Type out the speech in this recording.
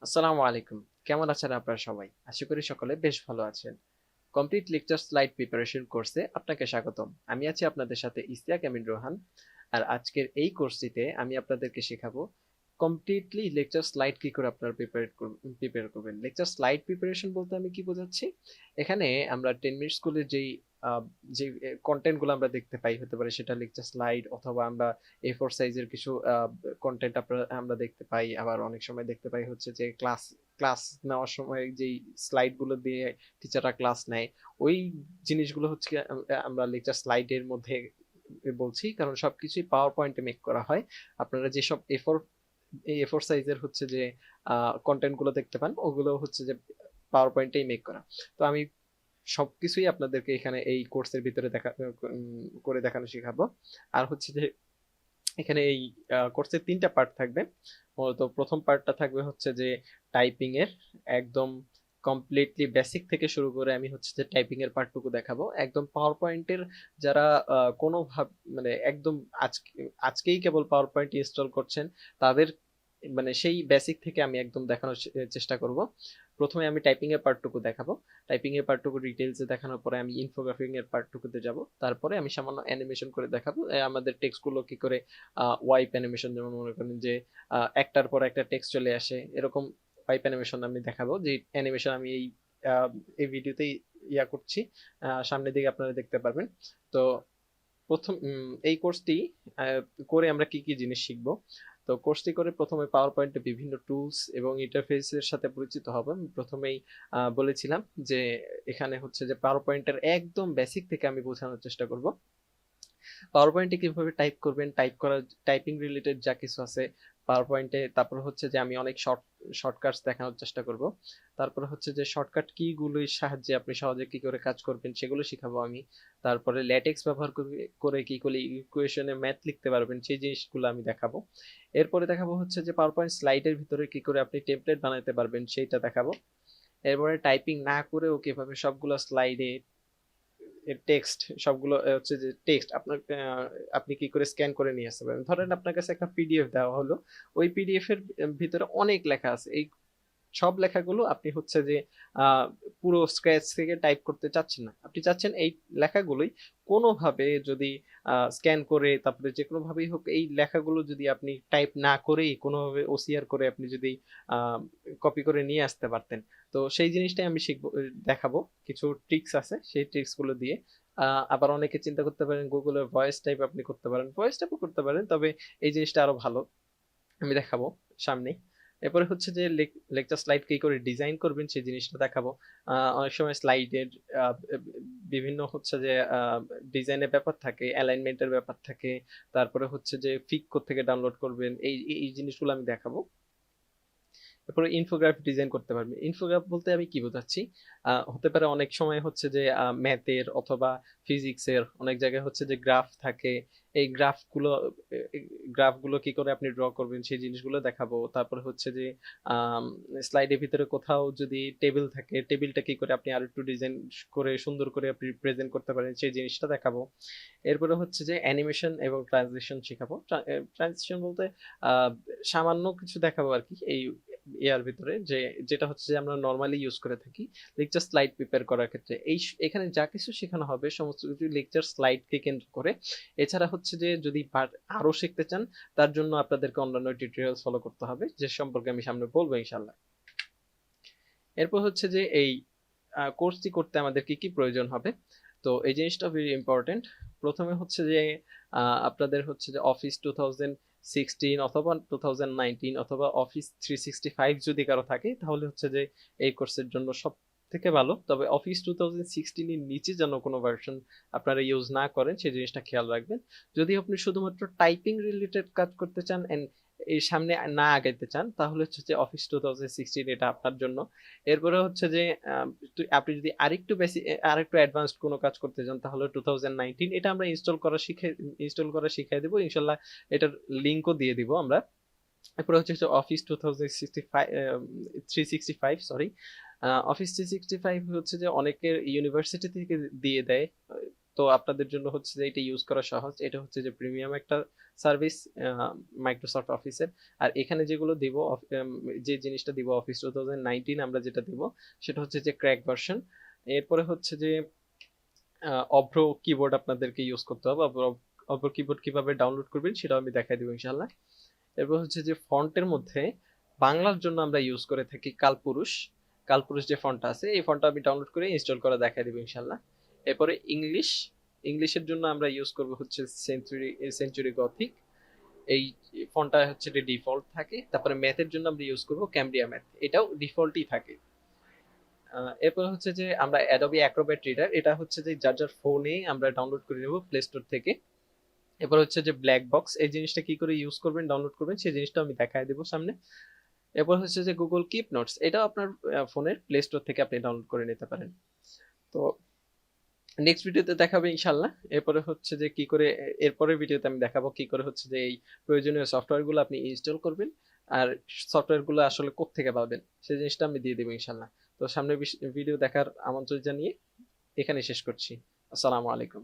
আসসালামু আলাইকুম। কেমন আছেন আপনারা সবাই? আশা করি সকলে বেশ ভালো আছেন। কমপ্লিট লেকচার স্লাইড প্রিপারেশন কোর্সে আপনাকে স্বাগতম। আমি আছি আপনাদের সাথে ইশতিয়াক আমিন রোহান। আর আজকের এই কোর্সটিতে আমি আপনাদেরকে শেখাবো কমপ্লিটলি লেকচার স্লাইড কি করে আপনারা প্রিপেয়ার করবেন। লেকচার স্লাইড প্রিপারেশন বলতে আমি কি বোঝাচ্ছি? এখানে আমরা 10 মিনিট স্কুলের আহ, যে কন্টেন্ট গুলো আমরা দেখতে পাই, হতে পারে সেটা লেকচার স্লাইড অথবা আমরা A4 সাইজের কিছু কন্টেন্ট আমরা দেখতে পাই। আবার অনেক সময় দেখতে পাই হচ্ছে যে ক্লাস ক্লাস নেওয়ার সময় যেই স্লাইড গুলো দিয়ে টিচাররা ক্লাস নেয়, ওই জিনিসগুলো হচ্ছে আমরা লেকচার স্লাইডের মধ্যে বলছি, কারণ সবকিছুই পাওয়ার পয়েন্টে মেক করা হয়। আপনারা যেসব A4 সাইজের হচ্ছে যে কন্টেন্ট গুলো দেখতে পান, ওগুলো হচ্ছে যে পাওয়ার পয়েন্টেই মেক করা। তো আমি সবকিছুই আপনাদেরকে এখানে এই কোর্সের ভিতরে করে দেখানো শেখাবো। আর হচ্ছে যে এখানে এই কোর্সের 3টা পার্ট থাকবে। তো প্রথম পার্টটা থাকবে হচ্ছে যে টাইপিং এর একদম কমপ্লিটলি বেসিক থেকে শুরু করে আমি হচ্ছে যে টাইপিং এর পার্টটুকু দেখাবো। একদম পাওয়ার পয়েন্টের যারা কোনো মানে একদম আজকে আজকেই কেবল পাওয়ার পয়েন্ট ইনস্টল করছেন, তাদের মানে সেই বেসিক থেকে আমি একদম দেখানোর চেষ্টা করব। প্রথমে আমি টাইপিং এর পার্টটুকু দেখাবো। টাইপিং এর পার্টটুকু ডিটেইলসে দেখানোর পরে আমি ইনফোগ্রাফিং এর পার্টটুকুতে যাব। তারপরে আমি সামান্য অ্যানিমেশন করে দেখাবো আমাদের টেক্সট গুলো কি করে ওয়াইপ অ্যানিমেশন, যেমন মনে করেন যে একটার পর একটা টেক্সট চলে আসে, এরকম ওয়াইপ অ্যানিমেশন আমি দেখাবো। যে অ্যানিমেশন আমি এই ভিডিওতেই করছি, সামনের দিকে আপনারা দেখতে পারবেন। তো প্রথম এই কোর্সটি করে আমরা কি কি জিনিস শিখবো। তো কোর্সটি করে প্রথমে পাওয়ার পয়েন্টে বিভিন্ন টুলস এবং ইন্টারফেসের সাথে পরিচিত হব। আমি প্রথমেই বলেছিলাম যে এখানে হচ্ছে যে পাওয়ার পয়েন্টের একদম বেসিক থেকে আমি বোঝানোর চেষ্টা করব। পাওয়ার পয়েন্টে কিভাবে টাইপ করবেন, টাইপিং রিলেটেড যা কিছু আছে পাওয়ার পয়েন্টে। তারপর হচ্ছে যে আমি অনেক শর্টকাটস দেখানোর চেষ্টা করব। তারপর হচ্ছে যে শর্টকাট কি গুলোর সাহায্যে আপনি সহজে কি করে কাজ করবেন সেগুলো শিখাবো আমি। তারপরে ল্যাটেক্স ব্যবহার করে কি করে ইকুয়েশনে ম্যাথ লিখতে পারবেন সেই জিনিসগুলো আমি দেখাবো। এরপরে দেখাবো হচ্ছে যে পাওয়ার পয়েন্ট স্লাইডের ভিতরে কি করে আপনি টেমপ্লেট বানাতে পারবেন সেইটা দেখাবো। এরপরে টাইপিং না করেও কিভাবে সবগুলো স্লাইডে টেক্সট সবগুলো হচ্ছে যে টেক্সট আপনার আপনি কি করে স্ক্যান করে নিয়ে আসতে পারবেন। ধরেন আপনার কাছে একটা পিডিএফ দেওয়া হলো, ওই পিডিএফ এর ভিতরে অনেক লেখা আছে, এই সব লেখাগুলো আপনি হচ্ছে যে আহ, পুরো স্ক্র্যাচ থেকে টাইপ করতে চাচ্ছেন না, আপনি চাচ্ছেন এই লেখাগুলোই কোনোভাবে যদি স্ক্যান করে, তারপরে যে কোনো ভাবেই হোক এই লেখাগুলো যদি আপনি টাইপ না করেই কোনোভাবে ওসিআর করে আপনি যদি কপি করে নিয়ে আসতে পারতেন। তো সেই জিনিসটাই আমি শিখবো, দেখাবো। কিছু ট্রিক্স আছে, সেই ট্রিক্স গুলো দিয়ে আবার অনেকে চিন্তা করতে পারেন গুগলের ভয়েস টাইপ আপনি করতে পারেন, ভয়েস টাইপও করতে পারেন, তবে এই জিনিসটা আরো ভালো আমি দেখাবো সামনে। এরপরে হচ্ছে যে লেকচার স্লাইড কি করে ডিজাইন করবেন সেই জিনিসটা দেখাবো। অনেক সময় স্লাইডের বিভিন্ন হচ্ছে যে ডিজাইনের ব্যাপার থাকে, অ্যালাইনমেন্টের ব্যাপার থাকে। তারপরে হচ্ছে যে ফিক থেকে ডাউনলোড করবেন, এই জিনিসগুলো আমি দেখাবো। তারপরে ইনফোগ্রাফ ডিজাইন করতে পারবে। ইনফোগ্রাফ বলতে আমি কি বোঝাচ্ছি, হতে পারে অনেক সময় হচ্ছে যে ম্যাথের অথবা ফিজিক্সের অনেক জায়গায় হচ্ছে যে গ্রাফ থাকে, এই গ্রাফগুলো কি করে আপনি ড্র করবেন সেই জিনিসগুলো দেখাবো। তারপরে হচ্ছে যে স্লাইডের ভিতরে কোথাও যদি টেবিল থাকে, টেবিলটা কি করে আপনি আরো একটু ডিজাইন করে সুন্দর করে আপনি প্রেজেন্ট করতে পারেন সেই জিনিসটা দেখাবো। এরপরে হচ্ছে যে অ্যানিমেশন এবং ট্রানজিশন শেখাবো। ট্রানজিশন বলতে আহ, সামান্য কিছু দেখাবো আর কি এই এর ভিতরে, যেটা হচ্ছে যে আমরা নর্মালি ইউজ করে থাকি লেকচার স্লাইড প্রিপেয়ার করার ক্ষেত্রে। এখানে যা কিছু শেখানো হবে সমস্ত কিছু লেকচার স্লাইডকে কেন্দ্র করে। এছাড়া হচ্ছে যে যদি আরো শিখতে চান, তার জন্য আপনাদেরকে অন্যান্য টিউটোরিয়াল ফলো করতে হবে, যে সম্পর্কে আমি সামনে বলবো ইনশাল্লাহ। এরপর হচ্ছে যে এই কোর্সটি করতে আমাদের কি কি প্রয়োজন হবে। তো এই জিনিসটা ভেরি ইম্পর্টেন্ট। প্রথমে হচ্ছে যে আপনাদের হচ্ছে যে অফিস 2016 অথবা 2019 অথবা অফিস 365 যদি কারো থাকে, তাহলে হচ্ছে যে এই কোর্সের জন্য সব থেকে ভালো। তবে অফিস 2016 এর নিচে যেন কোনো ভার্সন আপনারা ইউজ না করেন সেই জিনিসটা খেয়াল রাখবেন। যদি আপনি শুধুমাত্র টাইপিং রিলেটেড কাজ করতে চান এন্ড এই সামনে না আগাইতে চান, তাহলে হচ্ছে যে অফিস 2016 এটা আপনার জন্য। এরপরে হচ্ছে যে আপনি যদি আরেকটু বেশি আরেকটু অ্যাডভান্সড কোনো কাজ করতে চান, তাহলে 2019 এটা আমরা ইনস্টল করা শিখাই দেবো ইনশাল্লাহ। এটার লিঙ্কও দিয়ে দিব আমরা। এরপরে হচ্ছে অফিস 2065, 365, সরি। অফিস 365 হচ্ছে যে অনেকের ইউনিভার্সিটি থেকে দিয়ে দেয়, তো আপনাদের জন্য হচ্ছে যে এটা ইউজ করা সহজ। এটা হচ্ছে যে প্রিমিয়াম একটা সার্ভিস মাইক্রোসফট অফিসের। আর এখানে যেগুলো দিব যে জিনিসটা দিব অফিস 2019 আমরা যেটা দিব সেটা হচ্ছে যে ক্র্যাক ভার্সন। এরপরে হচ্ছে যে অভ্র কিবোর্ড আপনাদেরকে ইউজ করতে হবে। অভ্র কিবোর্ড কিভাবে ডাউনলোড করবেন সেটাও আমি দেখাই দেবো ইনশাল্লাহ। এরপর হচ্ছে যে ফন্টের মধ্যে বাংলার জন্য আমরা ইউজ করে থাকি কালপুরুষ। কালপুরুষ যে ফন্টটা আছে এই ফন্টটা আমি ডাউনলোড করে ইনস্টল করা দেখাই দেবো ইনশাল্লাহ। এরপরে ইংলিশের জন্য আমরা ইউজ করব হচ্ছে সেঞ্চুরি গথিক। এই ফন্টটা হচ্ছে ডিফল্ট থাকে। তারপরে ম্যাথের জন্য আমরা ইউজ করব ক্যামব্রিয়া ম্যাথ, এটাও ডিফল্টই থাকে। এরপর হচ্ছে যে আমরা অ্যাডোবি অ্যাক্রোব্যাট রিডার, এটা হচ্ছে যে যার যার ফোনে আমরা ডাউনলোড করে নেব প্লে স্টোর থেকে। এরপর হচ্ছে যে ব্ল্যাক বক্স, এই জিনিসটা কি করে ইউজ করবেন ডাউনলোড করবেন সেই জিনিসটা আমি দেখাই দেবো সামনে। এরপর হচ্ছে যে গুগল কিপ নোটস, এটাও আপনার ফোনের প্লে স্টোর থেকে আপনি ডাউনলোড করে নিতে পারেন। তো নেক্সট ভিডিওতে দেখাবো ইনশাল্লাহ। এরপরে হচ্ছে যে কি করে, এরপরের ভিডিওতে আমি দেখাবো কি করে হচ্ছে যে এই প্রয়োজনীয় সফটওয়্যারগুলো আপনি ইনস্টল করবেন আর সফটওয়্যারগুলো আসলে কোত্থেকে পাবেন সেই জিনিসটা আমি দিয়ে দেবো ইনশাল্লাহ। তো সামনের ভিডিও দেখার আমন্ত্রণ জানিয়ে এখানে শেষ করছি। আসসালামু আলাইকুম।